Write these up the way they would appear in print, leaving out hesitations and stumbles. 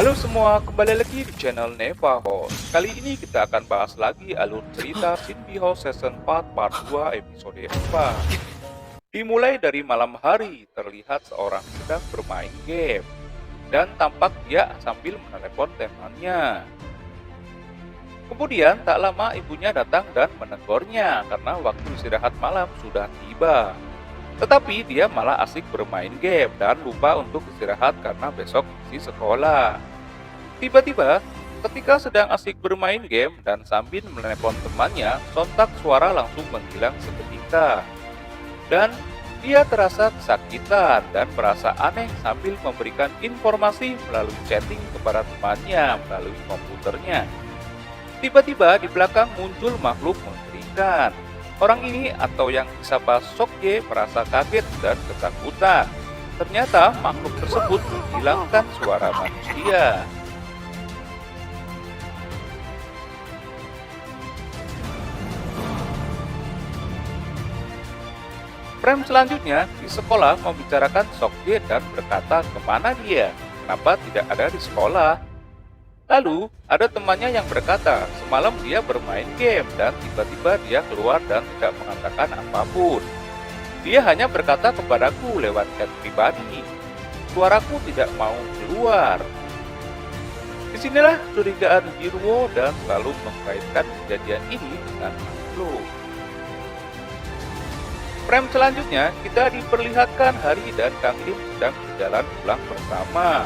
Halo semua, kembali lagi di channel Neva Host. Kali ini kita akan bahas lagi alur cerita Shinbi House Season 4 Part 2 episode 4. Dimulai dari malam hari, terlihat seorang sedang bermain game. Dan tampak dia sambil menelepon temannya. Kemudian tak lama ibunya datang dan menegurnya karena waktu istirahat malam sudah tiba. Tetapi dia malah asik bermain game dan lupa untuk istirahat karena besok masih sekolah. Tiba-tiba, ketika sedang asik bermain game dan sambil menelpon temannya, sontak suara langsung menghilang seketika. Dan dia terasa kesakitan dan merasa aneh sambil memberikan informasi melalui chatting kepada temannya melalui komputernya. Tiba-tiba di belakang muncul makhluk mengerikan. Orang ini atau yang disapa Sokye merasa kaget dan ketakutan. Ternyata makhluk tersebut menghilangkan suara manusia. Frame selanjutnya di sekolah membicarakan Sokye dan berkata kemana dia, kenapa tidak ada di sekolah. Lalu ada temannya yang berkata semalam dia bermain game dan tiba-tiba dia keluar dan tidak mengatakan apapun. Dia hanya berkata kepadaku lewat chat pribadi, suaraku tidak mau keluar. Disinilah curigaan Jirwo dan selalu mengkaitkan kejadian ini dengan makhluk. Frame selanjutnya, kita diperlihatkan Hari dan Kang Lim sedang berjalan pulang bersama.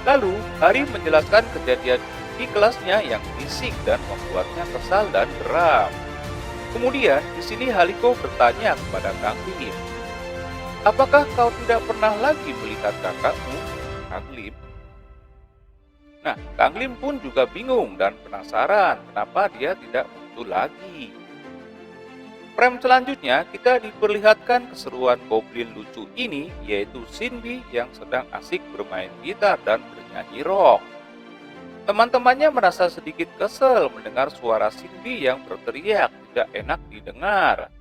Lalu, Hari menjelaskan kejadian di kelasnya yang fisik dan membuatnya kesal dan geram. Kemudian, di sini Haliko bertanya kepada Kang Lim, apakah kau tidak pernah lagi melihat kakakmu, Kang Lim? Nah, Kang Lim pun juga bingung dan penasaran kenapa dia tidak muncul lagi. Frame selanjutnya, kita diperlihatkan keseruan goblin lucu ini, yaitu Shinbi yang sedang asik bermain gitar dan bernyanyi rock. Teman-temannya merasa sedikit kesel mendengar suara Shinbi yang berteriak tidak enak didengar.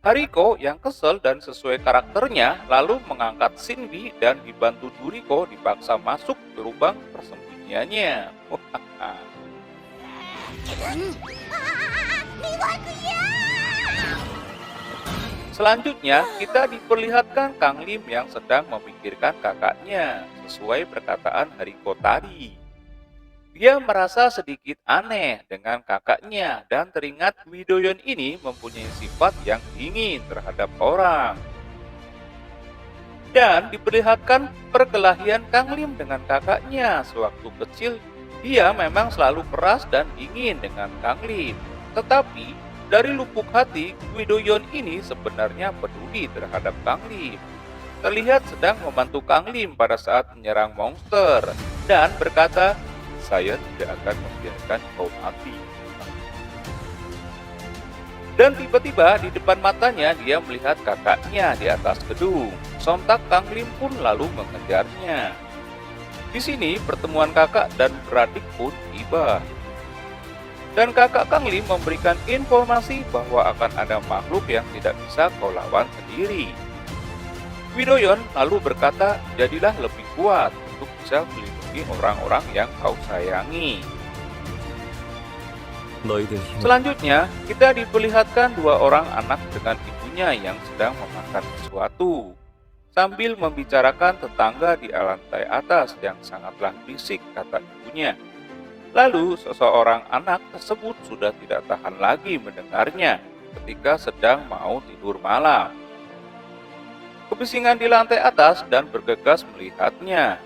Hariko yang kesel dan sesuai karakternya lalu mengangkat Shinbi dan dibantu Duriko dipaksa masuk ke lubang persembunyiannya. Selanjutnya, kita diperlihatkan Kang Lim yang sedang memikirkan kakaknya, sesuai perkataan Hariko tadi. Dia merasa sedikit aneh dengan kakaknya dan teringat Widoyon ini mempunyai sifat yang dingin terhadap orang. Dan diperlihatkan perkelahian Kang Lim dengan kakaknya sewaktu kecil. Dia memang selalu keras dan dingin dengan Kang Lim. Tetapi dari lubuk hati, Widoyon ini sebenarnya peduli terhadap Kang Lim. Terlihat sedang membantu Kang Lim pada saat menyerang monster dan berkata, saya tidak akan membiarkan kau mati. Dan tiba-tiba di depan matanya dia melihat kakaknya di atas gedung. Sontak Kang Lim pun lalu mengejarnya. Di sini pertemuan kakak dan beradik pun tiba. Dan kakak Kang Lim memberikan informasi bahwa akan ada makhluk yang tidak bisa kau lawan sendiri. Widoyon lalu berkata, jadilah lebih kuat untuk bisa melindungi orang-orang yang kau sayangi. Selanjutnya, kita diperlihatkan dua orang anak dengan ibunya yang sedang memakan sesuatu. Sambil membicarakan tetangga di lantai atas yang sangatlah berisik, kata ibunya. Lalu seseorang anak tersebut sudah tidak tahan lagi mendengarnya ketika sedang mau tidur malam. Kebisingan di lantai atas dan bergegas melihatnya.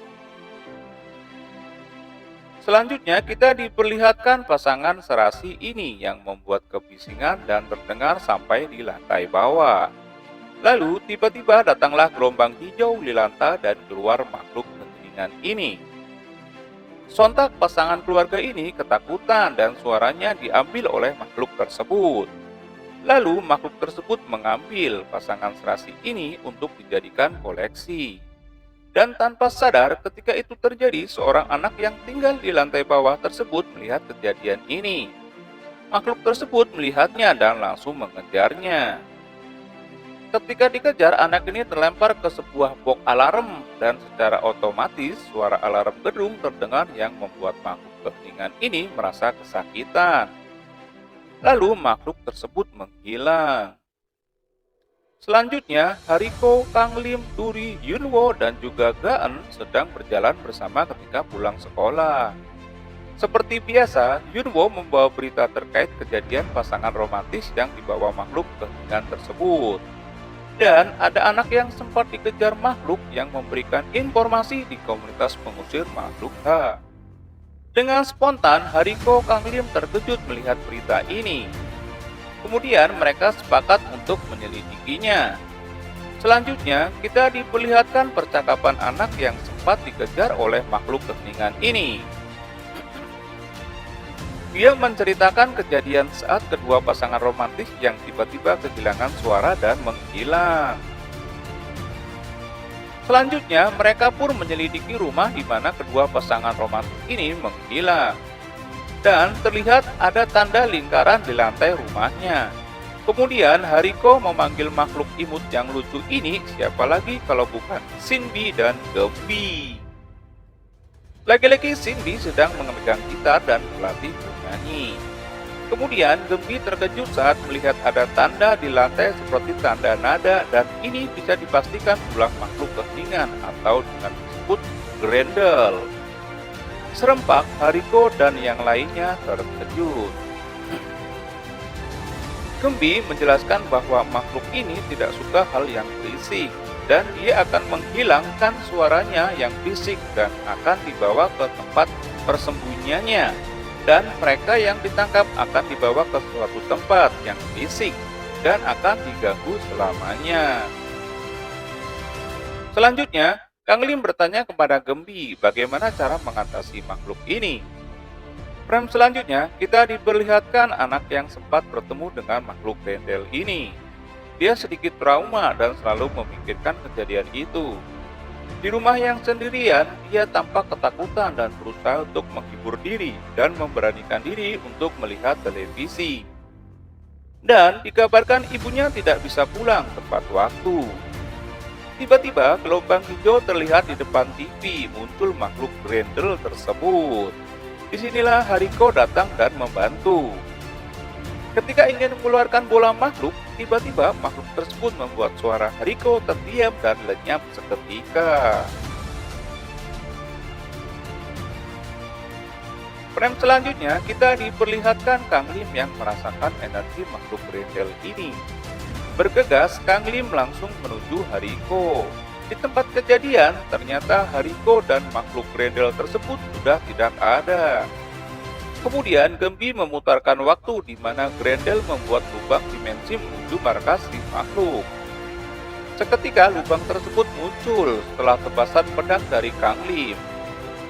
Selanjutnya kita diperlihatkan pasangan serasi ini yang membuat kebisingan dan terdengar sampai di lantai bawah. Lalu tiba-tiba datanglah gelombang hijau di lantai dan keluar makhluk kekeringan ini. Sontak pasangan keluarga ini ketakutan dan suaranya diambil oleh makhluk tersebut. Lalu makhluk tersebut mengambil pasangan serasi ini untuk dijadikan koleksi. Dan tanpa sadar ketika itu terjadi seorang anak yang tinggal di lantai bawah tersebut melihat kejadian ini. Makhluk tersebut melihatnya dan langsung mengejarnya. Ketika dikejar, anak ini terlempar ke sebuah box alarm dan secara otomatis suara alarm gedung terdengar yang membuat makhluk keheningan ini merasa kesakitan. Lalu makhluk tersebut menghilang. Selanjutnya, Hariko, Kanglim, Duri, Yunwo, dan juga Gaen sedang berjalan bersama ketika pulang sekolah. Seperti biasa, Yunwo membawa berita terkait kejadian pasangan romantis yang dibawa makhluk keheningan tersebut. Dan ada anak yang sempat dikejar makhluk yang memberikan informasi di komunitas pengusir makhluk H. Dengan spontan, Hariko, Kanglim terkejut melihat berita ini. Kemudian mereka sepakat untuk menyelidikinya. Selanjutnya, kita diperlihatkan percakapan anak yang sempat dikejar oleh makhluk keheningan ini. Dia menceritakan kejadian saat kedua pasangan romantis yang tiba-tiba kehilangan suara dan menghilang. Selanjutnya, mereka pun menyelidiki rumah di mana kedua pasangan romantis ini menghilang. Dan terlihat ada tanda lingkaran di lantai rumahnya. Kemudian Hariko memanggil makhluk imut yang lucu ini, siapa lagi kalau bukan Shinbi dan Gembi. Lagi-lagi Shinbi sedang memegang gitar dan berlatih bernyanyi. Kemudian Gembi terkejut saat melihat ada tanda di lantai seperti tanda nada, dan ini bisa dipastikan ulah makhluk keheningan atau dengan disebut Grendel. Serempak, Hariko dan yang lainnya terkejut. Gembi menjelaskan bahwa makhluk ini tidak suka hal yang berisik, dan dia akan menghilangkan suaranya yang fisik dan akan dibawa ke tempat persembunyiannya. Dan mereka yang ditangkap akan dibawa ke suatu tempat yang fisik dan akan diganggu selamanya. Selanjutnya, Kanglim bertanya kepada Gembi bagaimana cara mengatasi makhluk ini. Frame selanjutnya, kita diperlihatkan anak yang sempat bertemu dengan makhluk Grendel ini. Dia sedikit trauma dan selalu memikirkan kejadian itu. Di rumah yang sendirian, dia tampak ketakutan dan berusaha untuk menghibur diri dan memberanikan diri untuk melihat televisi. Dan dikabarkan ibunya tidak bisa pulang tepat waktu. Tiba-tiba gelombang hijau terlihat di depan TV, muncul makhluk Grendel tersebut. Disinilah Hariko datang dan membantu. Ketika ingin mengeluarkan bola makhluk, tiba-tiba makhluk tersebut membuat suara Hariko terdiam dan lenyap seketika. Frame selanjutnya, kita diperlihatkan Kanglim yang merasakan energi makhluk Grendel ini. Bergegas, Kanglim langsung menuju Hariko. Di tempat kejadian, ternyata Hariko dan makhluk Grendel tersebut sudah tidak ada. Kemudian Gembi memutarkan waktu di mana Grendel membuat lubang dimensi menuju markas si makhluk. Seketika lubang tersebut muncul setelah tebasan pedang dari Kanglim.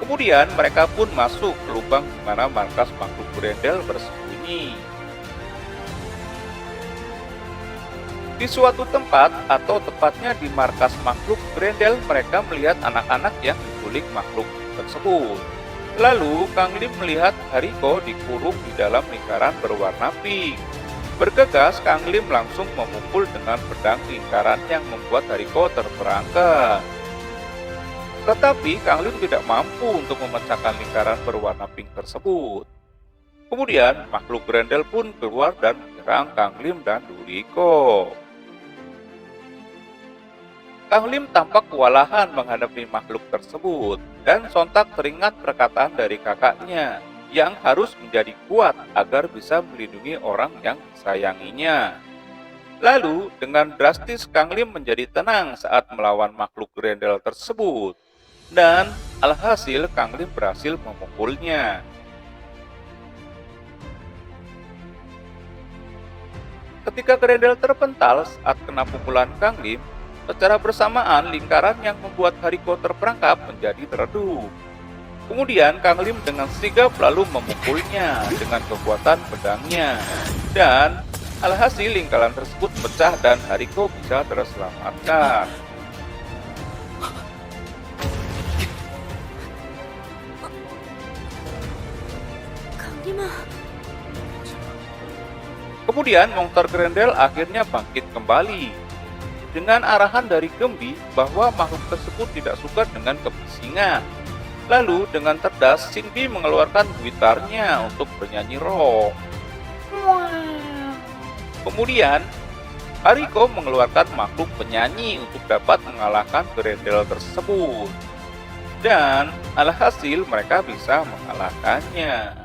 Kemudian mereka pun masuk ke lubang di mana markas makhluk Grendel bersembunyi. Di suatu tempat, atau tepatnya di markas makhluk Grendel, mereka melihat anak-anak yang diculik makhluk tersebut. Lalu, Kanglim melihat Hariko dikurung di dalam lingkaran berwarna pink. Bergegas, Kanglim langsung memukul dengan pedang lingkaran yang membuat Hariko terperangkap. Tetapi, Kanglim tidak mampu untuk memecahkan lingkaran berwarna pink tersebut. Kemudian, makhluk Grendel pun keluar dan menyerang Kanglim dan Duriko. Kanglim tampak kewalahan menghadapi makhluk tersebut, dan sontak teringat perkataan dari kakaknya yang harus menjadi kuat agar bisa melindungi orang yang disayanginya. Lalu, dengan drastis Kanglim menjadi tenang saat melawan makhluk Grendel tersebut, dan alhasil Kanglim berhasil memukulnya. Ketika Grendel terpental saat kena pukulan Kanglim, secara bersamaan lingkaran yang membuat Hariko terperangkap menjadi redup. Kemudian Kanglim dengan sigap lalu memukulnya dengan kekuatan pedangnya. Dan alhasil lingkaran tersebut pecah dan Hariko bisa terselamatkan. Kemudian monster Grendel akhirnya bangkit kembali. dengan arahan dari Gembi bahwa makhluk tersebut tidak suka dengan kebisingan. Lalu dengan cerdas, Shinbi mengeluarkan gitarnya untuk bernyanyi rock. Kemudian, Hariko mengeluarkan makhluk penyanyi untuk dapat mengalahkan Grendel tersebut. Dan alhasil mereka bisa mengalahkannya.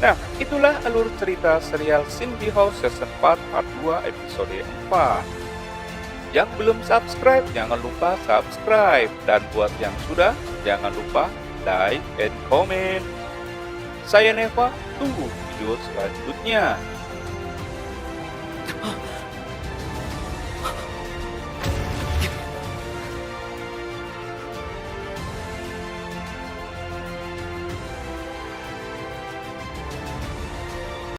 Nah, itulah alur cerita serial Shinbi House Season 4 Part 2 episode 4. Yang belum subscribe, jangan lupa subscribe. Dan buat yang sudah, jangan lupa like and comment. Saya Neva, tunggu video selanjutnya.